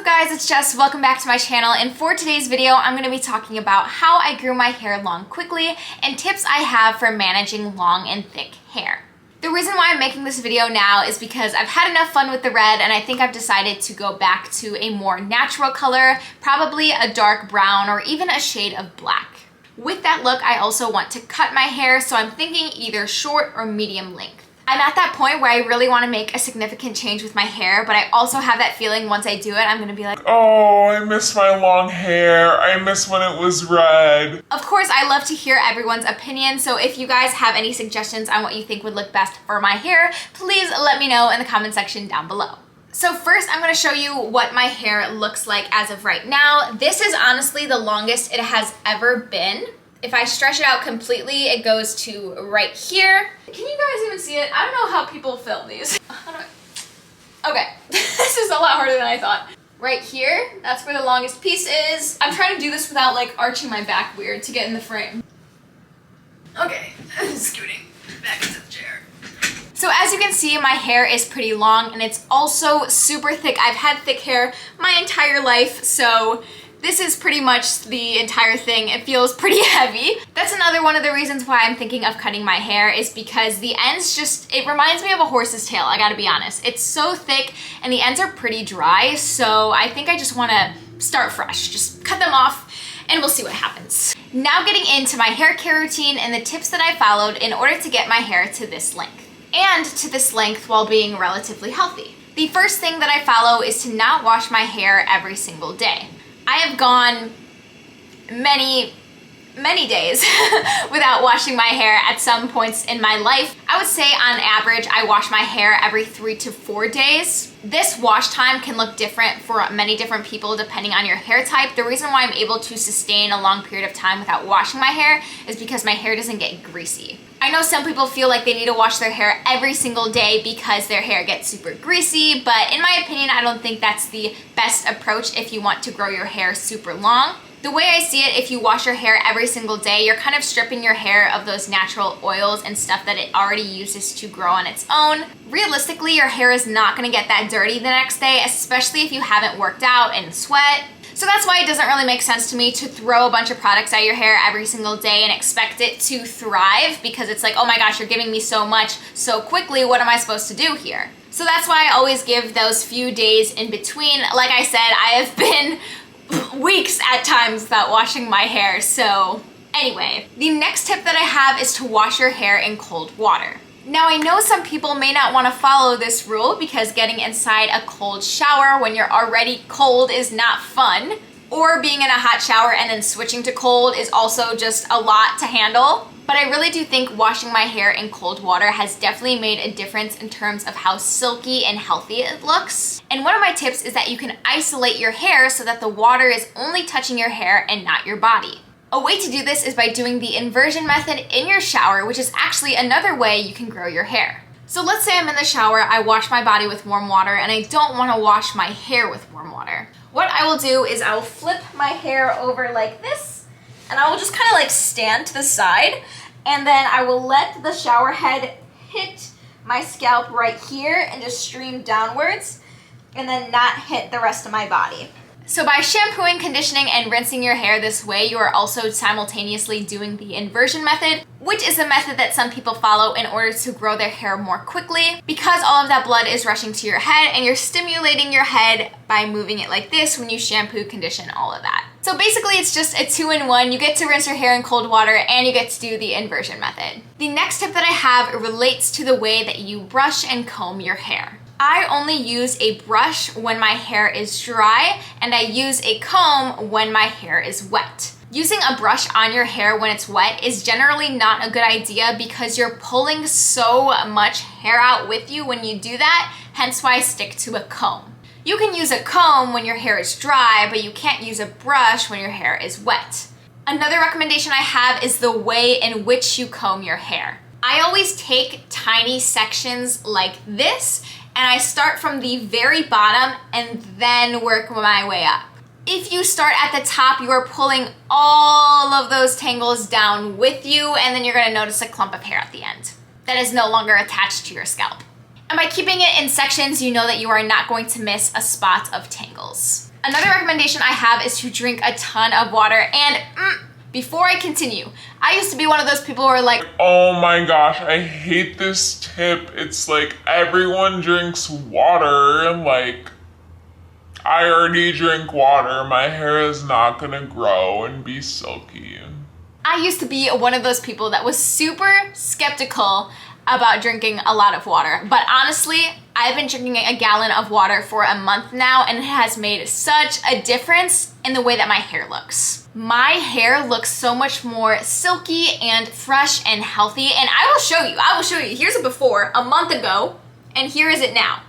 up guys, it's Jess. Welcome back to my channel, and for today's video I'm going to be talking about how I grew my hair long quickly and tips I have for managing long and thick hair. The reason why I'm making this video now is because I've had enough fun with the red and I think I've decided to go back to a more natural color, probably a dark brown or even a shade of black. With that look, I also want to cut my hair, so I'm thinking either short or medium length. I'm at that point where I really want to make a significant change with my hair, but I also have that feeling once I do it, I'm going to be like, oh, I miss my long hair. I miss when it was red. Of course, I love to hear everyone's opinion, so if you guys have any suggestions on what you think would look best for my hair, please let me know in the comment section down below. So first, I'm going to show you what my hair looks like as of right now. This is honestly the longest it has ever been. If I stretch it out completely, it goes to right here. Can you guys even see it? I don't know how people film these. Okay, this is a lot harder than I thought. Right here, that's where the longest piece is. I'm trying to do this without like arching my back weird to get in the frame. Okay, scooting back into the chair. So as you can see, my hair is pretty long and it's also super thick. I've had thick hair my entire life, so this is pretty much the entire thing. It feels pretty heavy. That's another one of the reasons why I'm thinking of cutting my hair, is because the ends it reminds me of a horse's tail, I gotta be honest. It's so thick and the ends are pretty dry, so I think I just wanna start fresh. Just cut them off and we'll see what happens. Now getting into my hair care routine and the tips that I followed in order to get my hair to this length. And to this length while being relatively healthy. The first thing that I follow is to not wash my hair every single day. I have gone many days without washing my hair at some points in my life. I would say on average, I wash my hair every 3 to 4 days. This wash time can look different for many different people depending on your hair type. The reason why I'm able to sustain a long period of time without washing my hair is because my hair doesn't get greasy. I know some people feel like they need to wash their hair every single day because their hair gets super greasy, but in my opinion, I don't think that's the best approach if you want to grow your hair super long. The way I see it, if you wash your hair every single day, you're kind of stripping your hair of those natural oils and stuff that it already uses to grow on its own. Realistically, your hair is not gonna get that dirty the next day, especially if you haven't worked out and sweat. So that's why it doesn't really make sense to me to throw a bunch of products at your hair every single day and expect it to thrive, because it's like, oh my gosh, you're giving me so much so quickly, what am I supposed to do here? So that's why I always give those few days in between. Like I said, I have been weeks at times without washing my hair, so anyway. The next tip that I have is to wash your hair in cold water. Now I know some people may not want to follow this rule because getting inside a cold shower when you're already cold is not fun, or being in a hot shower and then switching to cold is also just a lot to handle. But I really do think washing my hair in cold water has definitely made a difference in terms of how silky and healthy it looks. And one of my tips is that you can isolate your hair so that the water is only touching your hair and not your body. A way to do this is by doing the inversion method in your shower, which is actually another way you can grow your hair. So let's say I'm in the shower, I wash my body with warm water, and I don't want to wash my hair with warm water. What I will do is I will flip my hair over like this, and I will just kind of like stand to the side, and then I will let the shower head hit my scalp right here and just stream downwards, and then not hit the rest of my body. So by shampooing, conditioning, and rinsing your hair this way, you are also simultaneously doing the inversion method, which is a method that some people follow in order to grow their hair more quickly, because all of that blood is rushing to your head and you're stimulating your head by moving it like this when you shampoo, condition, all of that. So basically it's just a 2-in-1. You get to rinse your hair in cold water and you get to do the inversion method. The next tip that I have relates to the way that you brush and comb your hair. I only use a brush when my hair is dry, and I use a comb when my hair is wet. Using a brush on your hair when it's wet is generally not a good idea because you're pulling so much hair out with you when you do that, hence why I stick to a comb. You can use a comb when your hair is dry, but you can't use a brush when your hair is wet. Another recommendation I have is the way in which you comb your hair. I always take tiny sections like this, and I start from the very bottom and then work my way up. If you start at the top, you are pulling all of those tangles down with you, and then you're gonna notice a clump of hair at the end that is no longer attached to your scalp. And by keeping it in sections, you know that you are not going to miss a spot of tangles. Another recommendation I have is to drink a ton of water. And before I continue, I used to be one of those people who are like, oh my gosh, I hate this tip. It's like everyone drinks water and like, I already drink water. My hair is not gonna grow and be silky. I used to be one of those people that was super skeptical about drinking a lot of water. But honestly, I've been drinking a gallon of water for a month now, and it has made such a difference in the way that my hair looks. My hair looks so much more silky and fresh and healthy, and I will show you. Here's a before a month ago, and here is it now.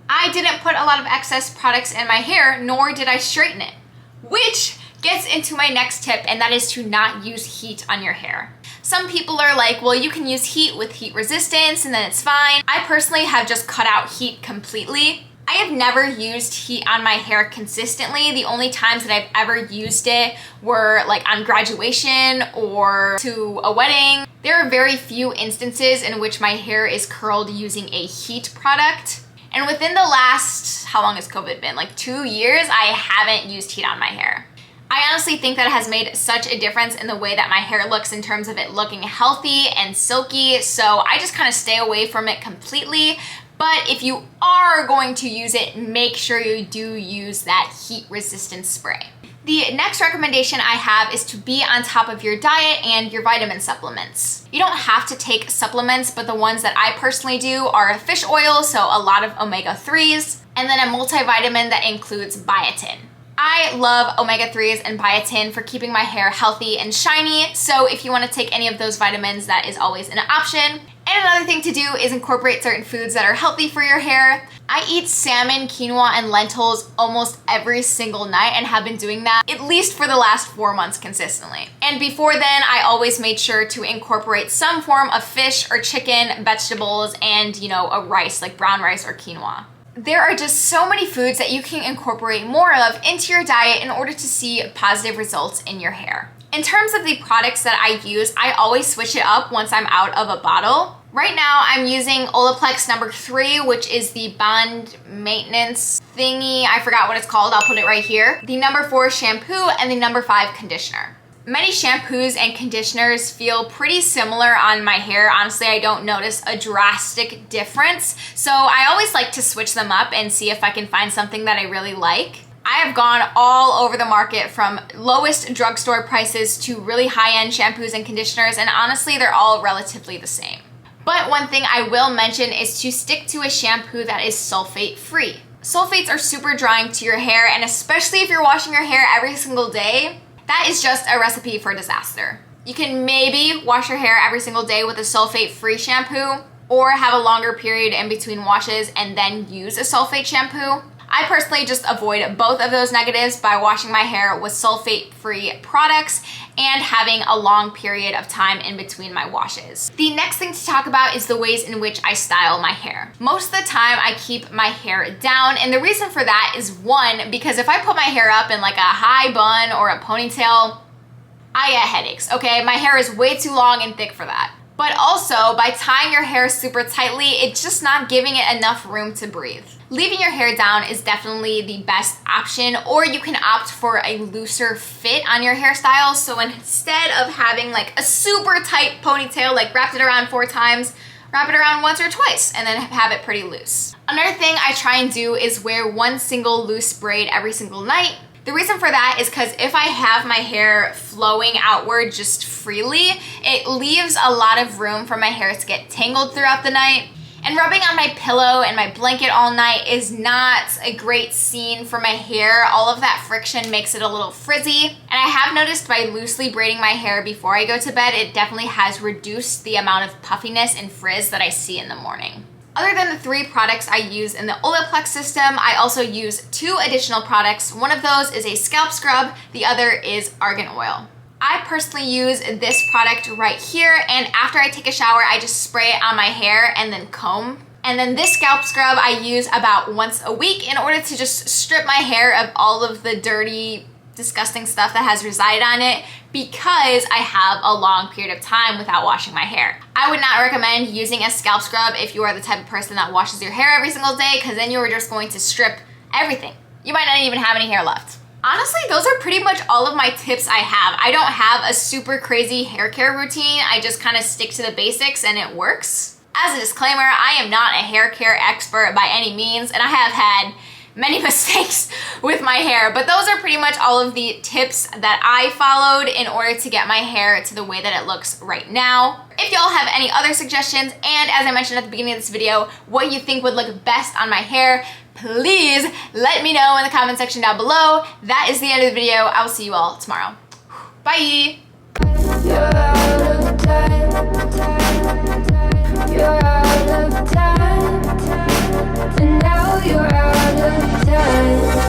I didn't put a lot of excess products in my hair, nor did I straighten it, which gets into my next tip, and that is to not use heat on your hair. Some people are like, well, you can use heat with heat resistance and then it's fine. I personally have just cut out heat completely. I have never used heat on my hair consistently. The only times that I've ever used it were like on graduation or to a wedding. There are very few instances in which my hair is curled using a heat product. And within the last, how long has COVID been? Like 2 years, I haven't used heat on my hair. I honestly think that it has made such a difference in the way that my hair looks in terms of it looking healthy and silky, so I just kind of stay away from it completely. But if you are going to use it, make sure you do use that heat resistant spray. The next recommendation I have is to be on top of your diet and your vitamin supplements. You don't have to take supplements, but the ones that I personally do are fish oil, so a lot of omega-3s, and then a multivitamin that includes biotin. I love omega-3s and biotin for keeping my hair healthy and shiny, so if you want to take any of those vitamins, that is always an option. And another thing to do is incorporate certain foods that are healthy for your hair. I eat salmon, quinoa, and lentils almost every single night and have been doing that at least for the last 4 months consistently. And before then, I always made sure to incorporate some form of fish or chicken, vegetables, and a rice like brown rice or quinoa. There are just so many foods that you can incorporate more of into your diet in order to see positive results in your hair. In terms of the products that I use, I always switch it up once I'm out of a bottle. Right now, I'm using Olaplex number 3, which is the bond maintenance thingy. I forgot what it's called. I'll put it right here. The number 4 shampoo and the number 5 conditioner. Many shampoos and conditioners feel pretty similar on my hair. Honestly, I don't notice a drastic difference. So I always like to switch them up and see if I can find something that I really like. I have gone all over the market from lowest drugstore prices to really high-end shampoos and conditioners, and honestly, they're all relatively the same. But one thing I will mention is to stick to a shampoo that is sulfate-free. Sulfates are super drying to your hair, and especially if you're washing your hair every single day, that is just a recipe for disaster. You can maybe wash your hair every single day with a sulfate-free shampoo, or have a longer period in between washes and then use a sulfate shampoo. I personally just avoid both of those negatives by washing my hair with sulfate-free products and having a long period of time in between my washes. The next thing to talk about is the ways in which I style my hair. Most of the time I keep my hair down, and the reason for that is one, because if I put my hair up in like a high bun or a ponytail, I get headaches, okay? My hair is way too long and thick for that. But also, by tying your hair super tightly, it's just not giving it enough room to breathe. Leaving your hair down is definitely the best option, or you can opt for a looser fit on your hairstyle. So instead of having like a super tight ponytail, like wrapped it around 4 times, wrap it around once or twice and then have it pretty loose. Another thing I try and do is wear one single loose braid every single night. The reason for that is because if I have my hair flowing outward just freely, it leaves a lot of room for my hair to get tangled throughout the night. And rubbing on my pillow and my blanket all night is not a great scene for my hair. All of that friction makes it a little frizzy. And I have noticed by loosely braiding my hair before I go to bed, it definitely has reduced the amount of puffiness and frizz that I see in the morning. Other than the 3 products I use in the Olaplex system, I also use 2 additional products. One of those is a scalp scrub, the other is argan oil. I personally use this product right here, and after I take a shower, I just spray it on my hair and then comb. And then this scalp scrub I use about once a week in order to just strip my hair of all of the dirty disgusting stuff that has resided on it because I have a long period of time without washing my hair. I would not recommend using a scalp scrub if you are the type of person that washes your hair every single day, because then you are just going to strip everything. You might not even have any hair left. Honestly, those are pretty much all of my tips I have. I don't have a super crazy hair care routine. I just kind of stick to the basics and it works. As a disclaimer, I am not a hair care expert by any means, and I have had many mistakes with my hair, but those are pretty much all of the tips that I followed in order to get my hair to the way that it looks right now. If y'all have any other suggestions, and as I mentioned at the beginning of this video, what you think would look best on my hair, please let me know in the comment section down below. That is the end of the video. I will see you all tomorrow. Bye!